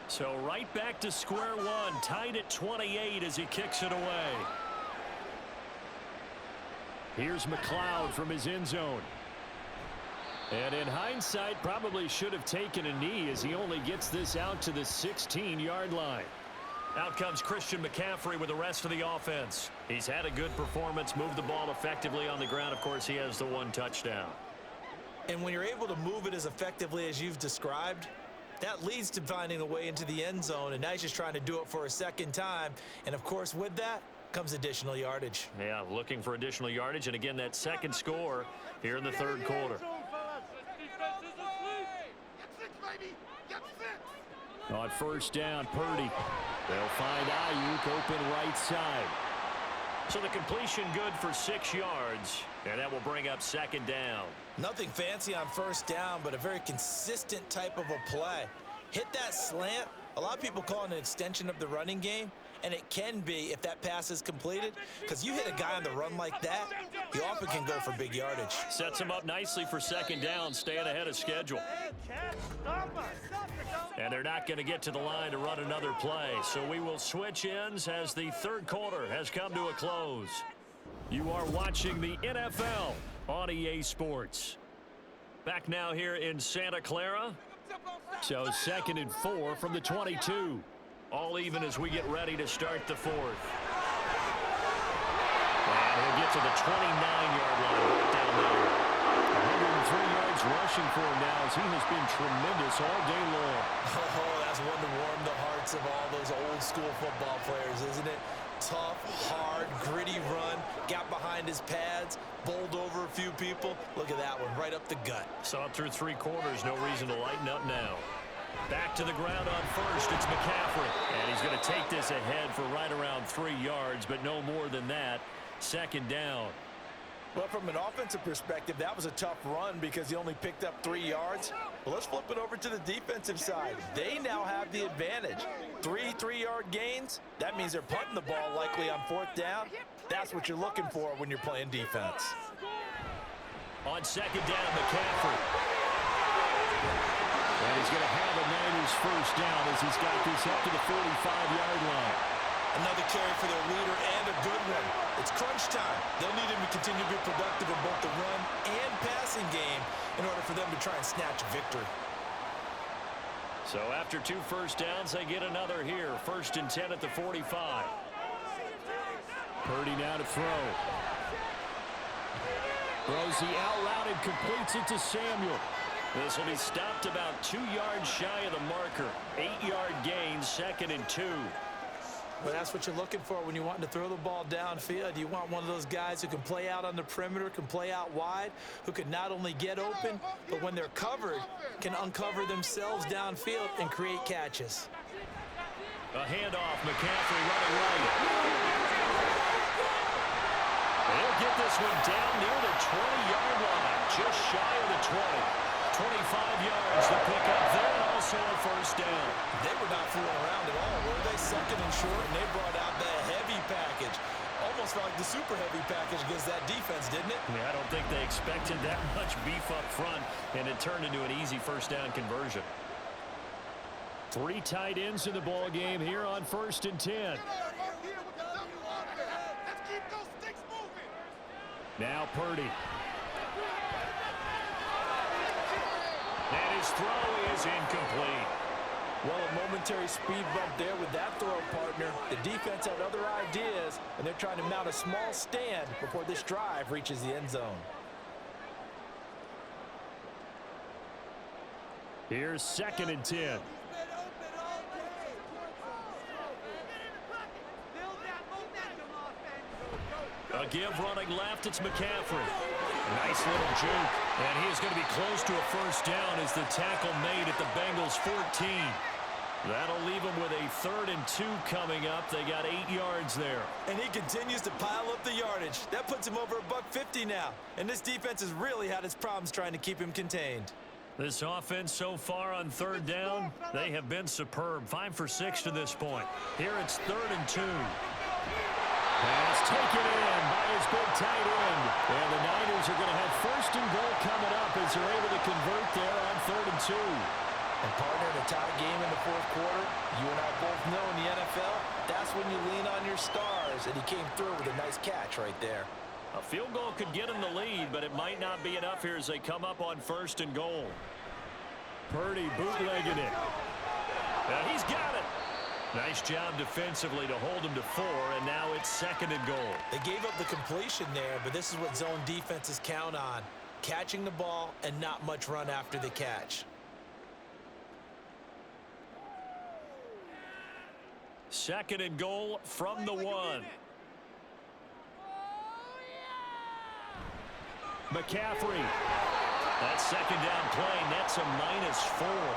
S1: So right back to square one, tied at 28 as he kicks it away. Here's McLeod from his end zone. And in hindsight, probably should have taken a knee as he only gets this out to the 16-yard line. Out comes Christian McCaffrey with the rest of the offense. He's had a good performance, moved the ball effectively on the ground. Of course, he has the one touchdown.
S3: And when you're able to move it as effectively as you've described, that leads to finding a way into the end zone. And now he's just trying to do it for a second time. And, of course, with that comes additional yardage.
S1: Yeah, looking for additional yardage. And, again, that second score here in the third quarter. On first down, Purdy. They'll find Ayuk open right side. So the completion good for 6 yards, and that will bring up second down.
S3: Nothing fancy on first down, but a very consistent type of a play. Hit that slant. A lot of people call it an extension of the running game, and it can be if that pass is completed, because you hit a guy on the run like that, he often can go for big yardage.
S1: Sets him up nicely for second down, staying ahead of schedule. And they're not going to get to the line to run another play, so we will switch ends as the third quarter has come to a close. You are watching the NFL on EA Sports. Back now here in Santa Clara. So 2nd and 4 from the 22. All even as we get ready to start the fourth. And he'll get to the 29-yard line right down there. 103 yards rushing for him now as he has been tremendous all day long.
S3: Oh, that's one to warm the hearts of all those old school football players, isn't it? Tough, hard, gritty run, got behind his pads, bowled over a few people. Look at that one, right up the gut.
S1: Saw it through 3 quarters, no reason to lighten up now. Back to the ground on first, it's McCaffrey. And he's going to take this ahead for right around 3 yards, but no more than that. Second down.
S2: Well, from an offensive perspective, that was a tough run because he only picked up 3 yards. Well, let's flip it over to the defensive side. They now have the advantage. 3 3-yard gains. That means they're punting the ball likely on 4th down. That's what you're looking for when you're playing defense.
S1: On second down, McCaffrey. And he's going to have a Niners first down as he's got this up to the 45-yard line.
S3: Another carry for their leader and a good one. It's crunch time. They'll need him to continue to be productive in both the run and passing game in order for them to try and snatch a victory.
S1: So after 2 first downs, they get another here. 1st and 10 at the 45. Purdy now to throw. Throws the out route and completes it to Samuel. This will be stopped about 2 yards shy of the marker. 8-yard gain, 2nd and 2.
S3: Well, that's what you're looking for when you're wanting to throw the ball downfield. You want one of those guys who can play out on the perimeter, can play out wide, who can not only get open, but when they're covered, can uncover themselves downfield and create catches.
S1: A handoff, McCaffrey running right. They'll get this one down near the 20-yard line, just shy of the 20. 25 yards to pick up there, also a first down.
S3: They were not fooling around at all, were they? 2nd and short, and they brought out the heavy package. Almost like the super heavy package against that defense, didn't it?
S1: Yeah, I don't think they expected that much beef up front, and it turned into an easy first down conversion. 3 tight ends in the ball game here on 1st and 10. Now Purdy. And his throw is incomplete.
S2: Well, a momentary speed bump there with that throw, partner. The defense had other ideas, and they're trying to mount a small stand before this drive reaches the end zone.
S1: Here's 2nd and 10. A give running left, it's McCaffrey. Nice little juke, and he is going to be close to a first down as the tackle made at the Bengals 14. That'll leave him with a 3rd and 2 coming up. They got 8 yards there.
S3: And he continues to pile up the yardage. That puts him over $150 now. And this defense has really had its problems trying to keep him contained.
S1: This offense so far on 3rd down, they have been superb. 5 for 6 to this point. Here it's 3rd and 2. Pass taken in by his big tight end. And the Niners are going to have 1st and goal coming up as they're able to convert there on 3rd and 2.
S3: And partner, in a tie game in the 4th quarter,
S2: NFL, that's when you lean on your stars, and he came through with a nice catch right there.
S1: A field goal could get him the lead, but it might not be enough here as they come up on 1st and goal. Purdy bootlegging it. He's got it. Nice job defensively to hold him to 4, and now it's 2nd and goal.
S3: They gave up the completion there, but this is what zone defenses count on. Catching the ball and not much run after the catch.
S1: 2nd and goal from the 1. McCaffrey. That 2nd down play nets a -4.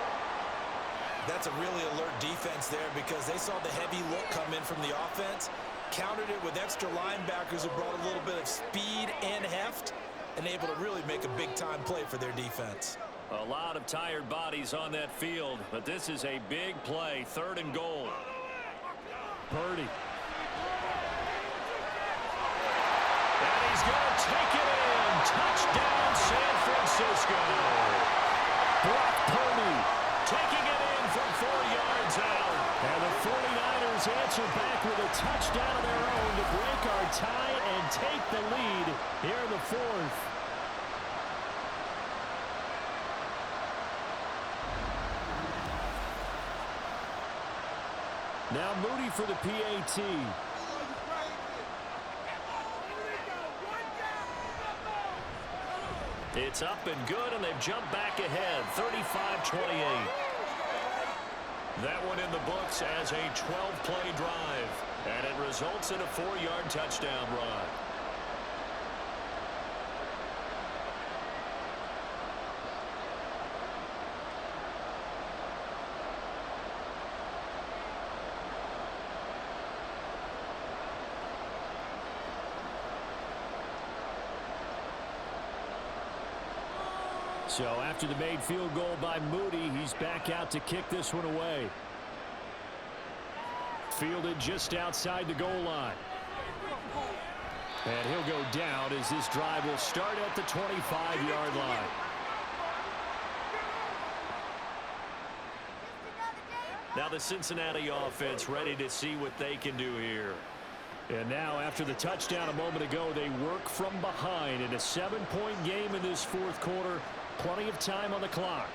S3: That's a really alert defense there because they saw the heavy look come in from the offense, countered it with extra linebackers who brought a little bit of speed and heft, and able to really make a big-time play for their defense.
S1: A lot of tired bodies on that field, but this is a big play. 3rd and goal. Purdy. And he's going to take it in. Touchdown, San Francisco. Brock Purdy taking it in from 4 yards out. And the 49ers answer back with a touchdown of their own to break our tie and take the lead here in the 4th. Now Moody for the PAT. It's up and good, and they've jumped back ahead, 35-28. That one in the books as a 12-play drive, and it results in a 4-yard touchdown run. So after the made field goal by Moody, he's back out to kick this one away. Fielded just outside the goal line. And he'll go down as this drive will start at the 25-yard line. Now the Cincinnati offense ready to see what they can do here. And now after the touchdown a moment ago, they work from behind in a 7-point game in this 4th quarter. Plenty of time on the clock.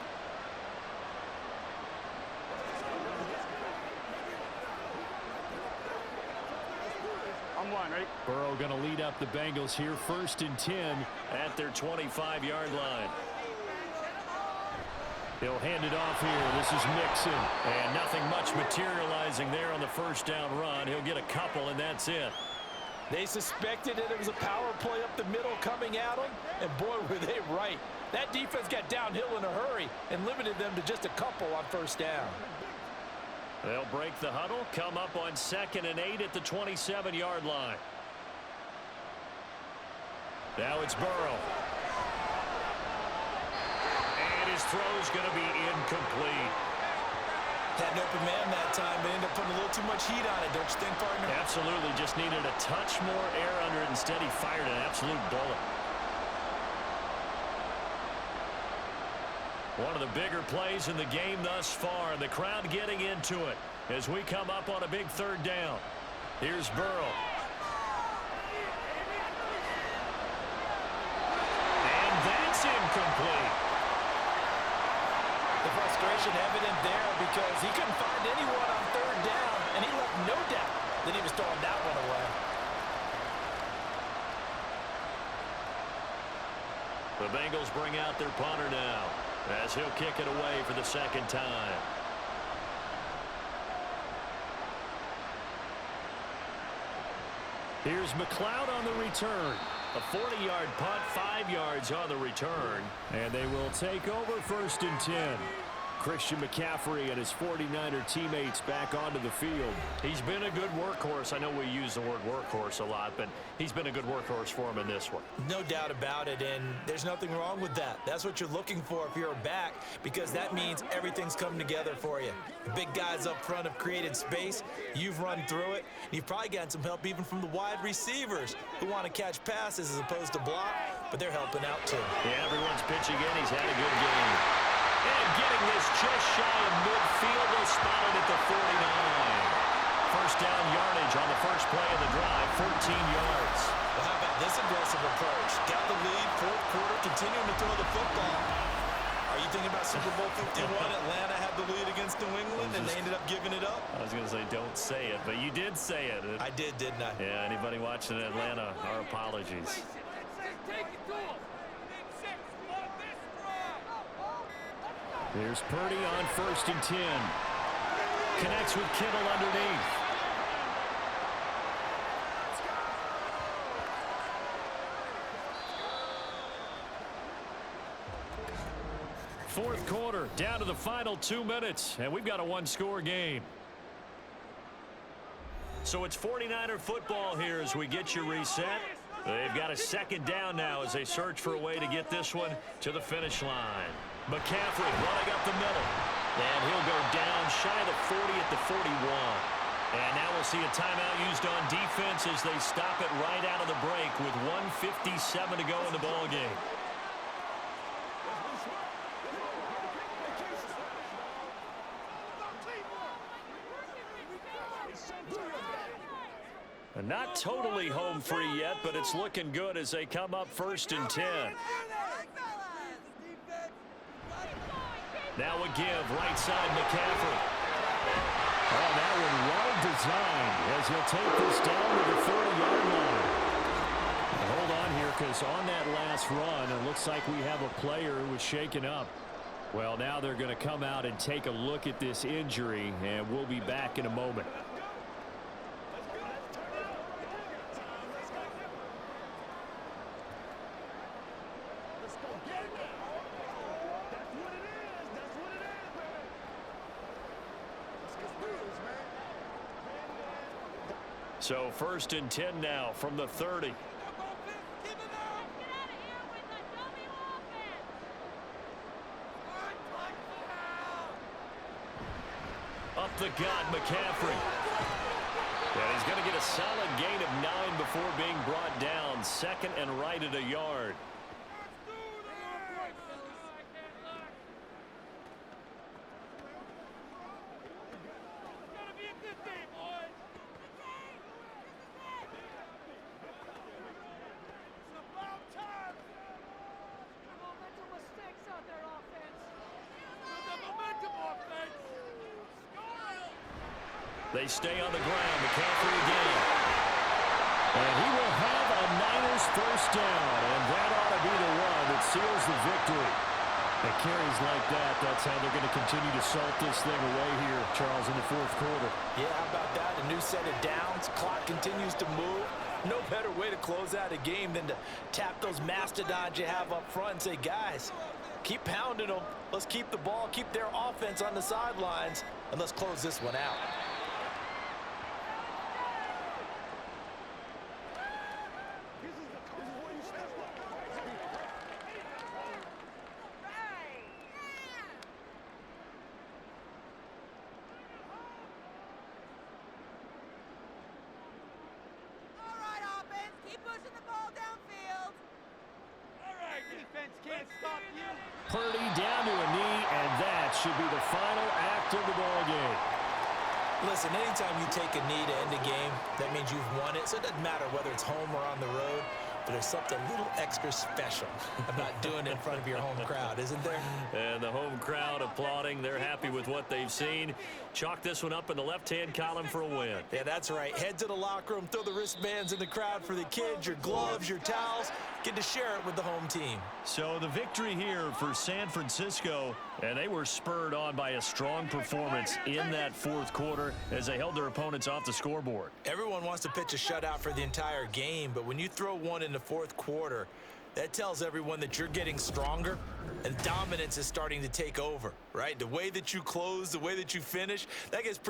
S5: Right?
S1: Burrow going to lead up the Bengals here 1st and 10 at their 25-yard line. He'll hand it off here. This is Mixon. And nothing much materializing there on the 1st down run. He'll get a couple, and that's it.
S2: They suspected it was a power play up the middle coming at them, and boy, were they right. That defense got downhill in a hurry and limited them to just a couple on 1st down.
S1: They'll break the huddle, come up on 2nd and 8 at the 27-yard line. Now it's Burrow. And his throw's going to be incomplete.
S3: Had an open man that time, but ended up putting a little too much heat on it, don't you think, partner?
S1: Absolutely. Just needed a touch more air under it. Instead, he fired an absolute bullet. One of the bigger plays in the game thus far. The crowd getting into it as we come up on a big 3rd down. Here's Burrow. And that's incomplete.
S2: The frustration evident there because he couldn't find anyone on 3rd down, and he left no doubt that he was throwing that one away.
S1: The Bengals bring out their punter now as he'll kick it away for the 2nd time. Here's McLeod on the return. A 40-yard punt, 5 yards on the return. And they will take over 1st and 10. Christian McCaffrey and his 49er teammates back onto the field. He's been a good workhorse. I know we use the word workhorse a lot, but he's been a good workhorse for him in this one.
S3: No doubt about it, and there's nothing wrong with that. That's what you're looking for if you're a back, because that means everything's come together for you. The big guys up front have created space. You've run through it. And you've probably gotten some help even from the wide receivers who want to catch passes as opposed to block, but they're helping out too.
S1: Yeah, everyone's pitching in. He's had a good game. And getting this just shy of midfield, they'll spot it at the 49. First play of the drive, 14 yards.
S3: Well, how about this aggressive approach? Got the lead, fourth quarter, continuing to throw the football. Are you thinking about Super Bowl 51? Atlanta had the lead against New England, and they ended up giving it up?
S1: I was going to say don't say it, but you did say it.
S3: I did, didn't I?
S1: Yeah, anybody watching Atlanta, our apologies. Here's Purdy on 1st and 10. Connects with Kittle underneath. Fourth quarter, down to the final 2 minutes, and we've got a one-score game. So it's 49er football here as we get you reset. They've got a second down now as they search for a way to get this one to the finish line. McCaffrey running up the middle, and he'll go down shy of the 40 at the 41. And now we'll see a timeout used on defense as they stop it right out of the break with 1:57 to go in the ball game. Not totally home free yet, but it's looking good as they come up 1st and 10. Now a give, right side McCaffrey.
S5: Oh, that one well designed as he'll take this down to the 40-yard line. And hold on here, because on that last run, it looks like we have a player who was shaken up. Well, now they're going to come out and take a look at this injury, and we'll be back in a moment.
S1: So 1st and 10 now from the 30. Up the gut, McCaffrey. And he's going to get a solid gain of 9 before being brought down. 2nd and right at a yard. They stay on the ground. McCaffrey again.
S5: And he will have a Niners first down, and that ought to be the one that seals the victory. It carries like that. That's how they're going to continue to salt this thing away here, Charles, in the fourth quarter.
S2: Yeah, how about that? A new set of downs. Clock continues to move. No better way to close out a game than to tap those mastodons you have up front and say, guys, keep pounding them. Let's keep the ball, keep their offense on the sidelines, and let's close this one out.
S5: Purdy down to a knee, and that should be the final act of the ball game.
S3: Listen, anytime you take a knee to end a game, that means you've won it. So it doesn't matter whether it's home or on the road, but there's something a little extra special about doing it in front of your home crowd, isn't there?
S1: And the home crowd applauding. They're happy with what they've seen. Chalk this one up in the left-hand column for a win.
S3: Yeah, that's right. Head to the locker room, throw the wristbands in the crowd for the kids, your gloves, your towels. Get to share it with the home team.
S1: So the victory here for San Francisco, and they were spurred on by a strong performance in that fourth quarter as they held their opponents off the scoreboard.
S3: Everyone wants to pitch a shutout for the entire game, but when you throw one in the fourth quarter, that tells everyone that you're getting stronger and dominance is starting to take over, right? The way that you close, the way that you finish, that gets